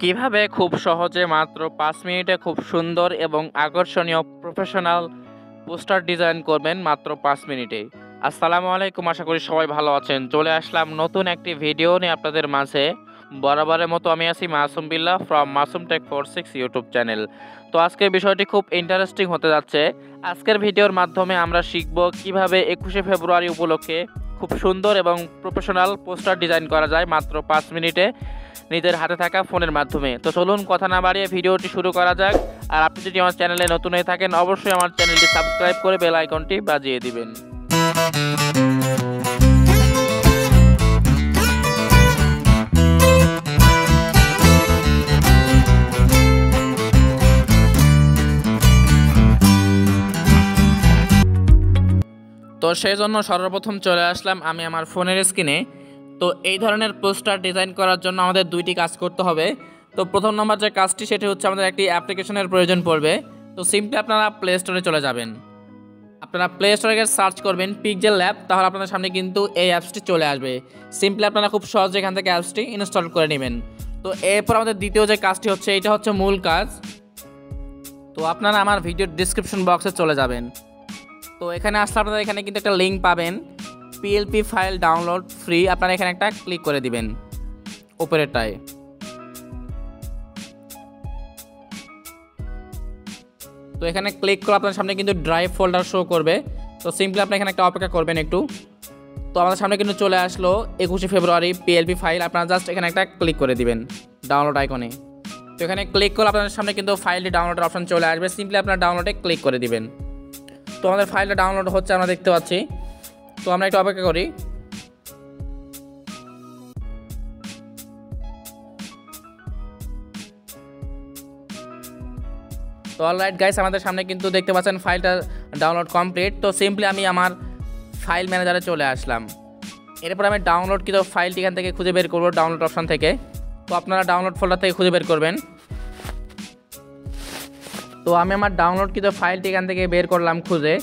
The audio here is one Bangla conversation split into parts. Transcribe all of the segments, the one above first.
কিভাবে খুব সহজে মাত্র 5 মিনিটে খুব সুন্দর এবং আকর্ষণীয় প্রফেশনাল পোস্টার ডিজাইন করবেন মাত্র 5 মিনিটে। আসসালামু আলাইকুম, আশা করি সবাই ভালো আছেন। চলে আসলাম নতুন একটি ভিডিও নিয়ে আপনাদের মাঝে। বরাবরের মতো আমি আছি Masum Billah from Masum tech 46 YouTube channel. তো আজকের বিষয়টি খুব ইন্টারেস্টিং হতে যাচ্ছে। আজকের ভিডিওর মাধ্যমে আমরা শিখব কিভাবে 21শে ফেব্রুয়ারি উপলক্ষে খুব সুন্দর এবং প্রফেশনাল পোস্টার ডিজাইন করা যায় মাত্র 5 মিনিটে নিজের হাতে থাকা ফোনের মাধ্যমে। তো চলুন কথা না বাড়িয়ে ভিডিওটি শুরু করা যাক। আর আপনি যদি আমার চ্যানেলে নতুন হয়ে থাকেন অবশ্যই আমার চ্যানেলটি সাবস্ক্রাইব করে বেল আইকনটি বাজিয়ে দিবেন। তো সেই জন্য সর্বপ্রথম চলে আসলাম আমি আমার ফোনের স্ক্রিনে। তো এই ধরনের পোস্টার ডিজাইন করার জন্য আমাদের দুইটি কাজ করতে হবে। তো প্রথম নম্বর যে কাজটি সেটি হচ্ছে আমাদের একটি অ্যাপ্লিকেশনের প্রয়োজন পড়বে। তো সিম্পলি আপনারা প্লে স্টোরে চলে যাবেন। আপনারা প্লে স্টোরে গিয়ে সার্চ করবেন পিক্সেলল্যাব, তাহলে আপনাদের সামনে কিন্তু এই অ্যাপসটি চলে আসবে। সিম্পলি আপনারা খুব সহজে এখান থেকে অ্যাপসটি ইনস্টল করে নেবেন। তো এরপর আমাদের দ্বিতীয় যে কাজটি হচ্ছে এটা হচ্ছে মূল কাজ। তো আপনারা আমার ভিডিওর ডিসক্রিপশন বক্সে চলে যাবেন। তো এখানে আসলে আপনারা এখানে কিন্তু একটা লিঙ্ক পাবেন, পিএলপি ফাইল ডাউনলোড ফ্রি। আপনারা এখানে একটা ক্লিক করে দিবেন উপরেরটায়। তো এখানে ক্লিক করে আপনার সামনে কিন্তু ড্রাইভ ফোল্ডার শো করবে। তো সিম্পলি আপনি এখানে একটা অপেক্ষা করবেন একটু। তো আমাদের সামনে কিন্তু চলে আসলো 21শে ফেব্রুয়ারি পিএলপি ফাইল। আপনারা জাস্ট এখানে একটা ক্লিক করে দিবেন ডাউনলোড আইকনে। তো এখানে ক্লিক করলে আপনাদের সামনে কিন্তু ফাইলটি ডাউনলোডের অপশন চলে আসবে। সিম্পলি আপনারা ডাউনলোডে ক্লিক করে দিবেন। তো আমাদের ফাইলটা ডাউনলোড হচ্ছে আমরা দেখতে পাচ্ছি। তো আমরা একটু অপেক্ষা করি। তো অলরাইট গাইস, আমাদের সামনে কিন্তু দেখতে পাচ্ছেন ফাইলটা ডাউনলোড কমপ্লিট। তো সিম্পলি আমি আমার ফাইল ম্যানেজারে চলে আসলাম। এরপর আমি ডাউনলোড কিন্তু ফাইলটি এখান থেকে খুঁজে বের করবো ডাউনলোড অপশন থেকে। তো আপনারা ডাউনলোড ফোল্ডার থেকে খুঁজে বের করবেন। তো আমি আমার ডাউনলোড কিন্তু ফাইলটি এখান থেকে বের করলাম খুঁজে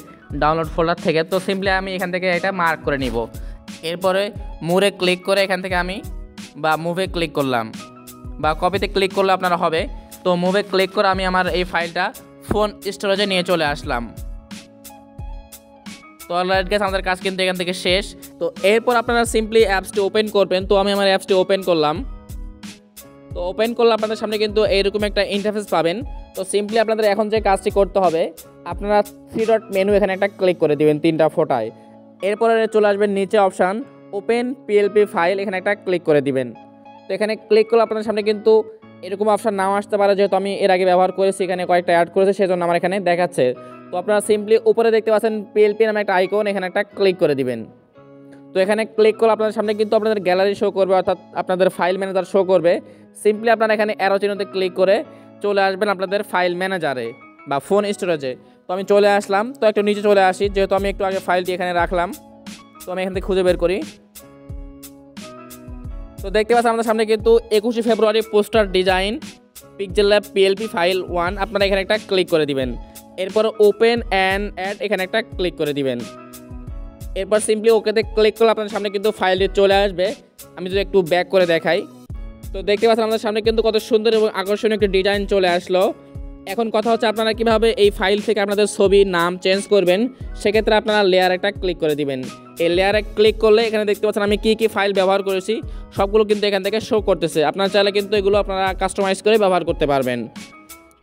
ডাউনলোড ফোল্ডার থেকে। তো সিম্পলি আমি এখান থেকে এটা মার্ক করে নিব। এরপরে মুভে ক্লিক করে এখান থেকে আমি মুভে ক্লিক করলাম বা কপিতে ক্লিক করলে আপনারা হবে। তো মুভে ক্লিক করে আমি আমার এই ফাইলটা ফোন স্টোরেজে নিয়ে চলে আসলাম। তো অলরাইট গাইস, আমাদের কাজ কিন্তু এখান থেকে শেষ। তো এরপর আপনারা সিম্পলি অ্যাপসটি ওপেন করবেন। তো আমি আমার অ্যাপসটি ওপেন করলাম। তো ওপেন করলে আপনাদের সামনে কিন্তু এইরকম একটা ইন্টারফেস পাবেন। তো সিম্পলি আপনাদের এখন যে কাজটি করতে হবে, আপনারা 3 ডট মেনু এখানে একটা ক্লিক করে দিবেন 3টা ফোটায়। এরপরে চলে আসবেন নিচে অপশান ওপেন পিএলপি ফাইল, এখানে একটা ক্লিক করে দিবেন। তো এখানে ক্লিক করলে আপনাদের সামনে কিন্তু এরকম অপশান নাও আসতে পারে, যেহেতু আমি এর আগে ব্যবহার করেছি, এখানে কয়েকটা অ্যাড করেছে সেজন্য আমার এখানে দেখাচ্ছে। তো আপনারা সিম্পলি উপরে দেখতে পাচ্ছেন পিএলপি নামে একটা আইকন, এখানে একটা ক্লিক করে দিবেন। তো এখানে ক্লিক করলে আপনাদের সামনে কিন্তু আপনাদের গ্যালারি শো করবে, অর্থাৎ আপনাদের ফাইল ম্যানেজার শো করবে। সিম্পলি আপনারা এখানে অ্যারো চিহ্নতে ক্লিক করে চলে আসবেন আপনাদের ফাইল ম্যানেজারে বা ফোন স্টোরেজে। তো আমি চলে আসলাম। তো একটু নিচে চলে আসি, যেহেতু আমি একটু আগে ফাইলটি এখানে রাখলাম। তো আমি এখান থেকে খুঁজে বের করি। তো দেখতে পাচ্ছেন আমাদের সামনে কিন্তু 21শে ফেব্রুয়ারি poster design PixelLab PLP file 1। আপনারা এখানে একটা ক্লিক করে দিবেন। এরপর ওপেন অ্যান্ড অ্যাড এখানে একটা ক্লিক করে দিবেন। এরপর সিম্পলি ওকেতে ক্লিক করলে আপনার সামনে কিন্তু ফাইলটি চলে আসবে। আমি যদি একটু ব্যাক করে দেখাই, তো দেখতে পাচ্ছেন আমাদের সামনে কিন্তু কত সুন্দর এবং আকর্ষণীয় একটি ডিজাইন চলে আসলো। এখন কথা হচ্ছে আপনারা কীভাবে এই ফাইল থেকে আপনাদের ছবির নাম চেঞ্জ করবেন। সেক্ষেত্রে আপনারা লেয়ার একটা ক্লিক করে দিবেন। এই লেয়ারে ক্লিক করলে এখানে দেখতে পাচ্ছেন আমি কী ফাইল ব্যবহার করেছি সবগুলো কিন্তু এখান থেকে শো করতেছে। আপনারা চাইলে কিন্তু এগুলো আপনারা কাস্টমাইজ করে ব্যবহার করতে পারবেন।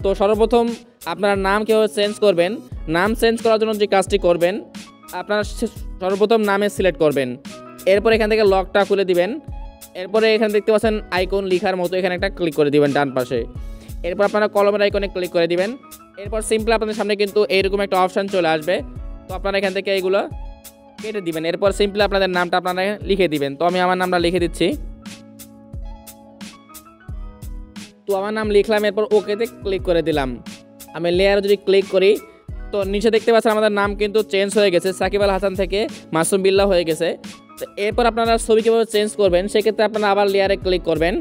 তো সর্বপ্রথম আপনারা নাম কীভাবে চেঞ্জ করবেন, নাম চেঞ্জ করার জন্য যে কাজটি করবেন, আপনারা সর্বপ্রথম নামে সিলেক্ট করবেন। এরপর এখান থেকে লকটা খুলে দিবেন। এরপরে এখানে দেখতে পাচ্ছেন আইকন লিখার মতো, এখানে একটা ক্লিক করে দিবেন ডান পাশে। এরপর আপনারা কলমের আইকনে ক্লিক করে দিবেন। এরপর সিম্পলি আপনাদের সামনে কিন্তু এইরকম একটা অপশান চলে আসবে। তো আপনারা এখান থেকে এইগুলো কেটে দিবেন। এরপর সিম্পলি আপনাদের নামটা আপনারা লিখে দিবেন। তো আমি আমার নামটা লিখে দিচ্ছি। তো আমার নাম লিখলাম, এরপর ওকেতে ক্লিক করে দিলাম। আমি লেয়ারে যদি ক্লিক করি, তো নিচে দেখতে পাচ্ছেন আমাদের নাম কিন্তু চেঞ্জ হয়ে গেছে, সাকিব আল হাসান থেকে মাসুম বিল্লাহ হয়ে গেছে। তো এরপর আপনারা ছবি কীভাবে চেঞ্জ করবেন, সেক্ষেত্রে আপনারা আবার লেয়ারে ক্লিক করবেন।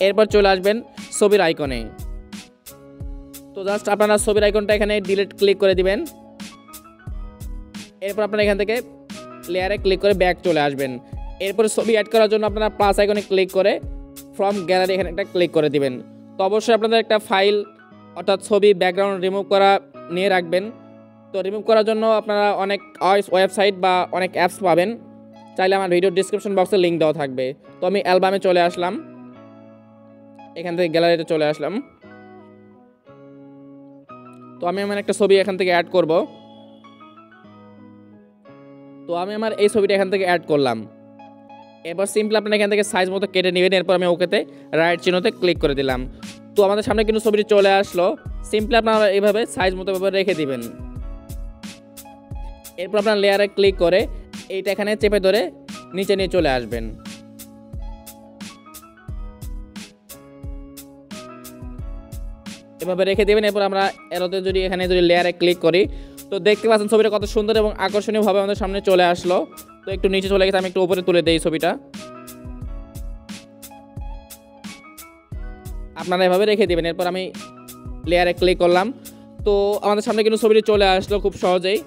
এরপর চলে আসবেন ছবির আইকনে। তো জাস্ট আপনারা ছবির আইকনটা এখানে ডিলিট ক্লিক করে দিবেন। এরপর আপনারা এখান থেকে লেয়ারে ক্লিক করে ব্যাক চলে আসবেন। এরপর ছবি অ্যাড করার জন্য আপনারা প্লাস আইকনে ক্লিক করে ফ্রম গ্যালারি এখানে একটা ক্লিক করে দিবেন। তো অবশ্যই আপনাদের একটা ফাইল অর্থাৎ ছবি ব্যাকগ্রাউন্ড রিমুভ করা নিয়ে রাখবেন। তো রিমুভ করার জন্য আপনারা অনেক ওয়েবসাইট বা অনেক অ্যাপস পাবেন, চাইলে আমার ভিডিও ডিসক্রিপশন বক্সে লিঙ্ক দেওয়া থাকবে। তো আমি অ্যালবামে চলে আসলাম, এখান থেকে গ্যালারিতে চলে আসলাম। তো আমি আমার একটা ছবি এখান থেকে অ্যাড করব। তো আমি আমার এই ছবিটা এখান থেকে অ্যাড করলাম। এবার সিম্পলি আপনারা এখান থেকে সাইজ মতো কেটে নেবেন। এরপর আমি ওকেতে রাইট চিহ্নতে ক্লিক করে দিলাম। তো আমাদের সামনে কিন্তু ছবিটি চলে আসলো। সিম্পলি আপনারা এইভাবে সাইজ মতো রেখে দিবেন। এরপর আপনার লেয়ারে ক্লিক করে এইটা এখানে চেপে ধরে নিচে নিয়ে চলে আসবেন। এভাবে রেখে দেবেন। এরপর আমরা এরোতে যদি এখানে যদি লেয়ারে ক্লিক করি, তো দেখতে পাচ্ছেন ছবিটা কত সুন্দর এবং আকর্ষণীয়ভাবে আমাদের সামনে চলে আসলো। তো একটু নিচে চলে গেছে, আমি একটু উপরে তুলে দেই ছবিটা। আপনারা এভাবে রেখে দেবেন। এরপর আমি লেয়ারে ক্লিক করলাম। তো আমাদের সামনে কিন্তু ছবিটি চলে আসলো খুব সহজেই।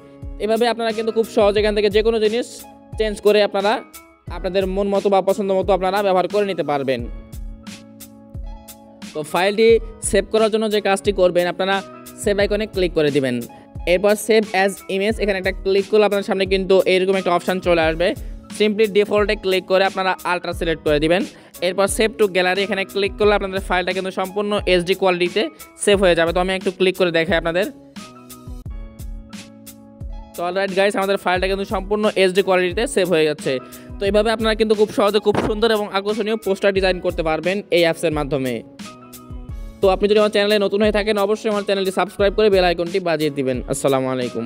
এভাবে আপনারা কিন্তু খুব সহজে এখান থেকে যে কোনো জিনিস চেঞ্জ করে আপনারা আপনাদের মন মতো বা পছন্দ মতো আপনারা ব্যবহার করে নিতে পারবেন। তো ফাইলটি সেভ করার জন্য যে কাজটি করবেন, আপনারা সেভ আইকনে ক্লিক করে দিবেন। এরপর সেভ অ্যাজ ইমেজ এখানে একটা ক্লিক করলে আপনার সামনে কিন্তু এরকম একটা অপশান চলে আসবে। সিম্পলি ডিফল্টে ক্লিক করে আপনারা আলট্রা সিলেক্ট করে দিবেন। এরপর সেভ টু গ্যালারি এখানে ক্লিক করলে আপনাদের ফাইলটা কিন্তু সম্পূর্ণ এইচডি কোয়ালিটিতে সেভ হয়ে যাবে। তো আমি একটু ক্লিক করে দেখাই আপনাদের। তো অলরাইট গাইস, আমাদের ফাইলটা কিন্তু সম্পূর্ণ এইচডি কোয়ালিটিতে সেভ হয়ে যাচ্ছে। তো এইভাবে আপনারা কিন্তু খুব সহজে খুব সুন্দর এবং আকর্ষণীয় পোস্টার ডিজাইন করতে পারবেন এই অ্যাপসের মাধ্যমে। তো আপনি যদি আমার চ্যানেলে নতুন হয়ে থাকেন, অবশ্যই আমার চ্যানেলটি সাবস্ক্রাইব করে বেল আইকনটি বাজিয়ে দিবেন। আসসালামু আলাইকুম।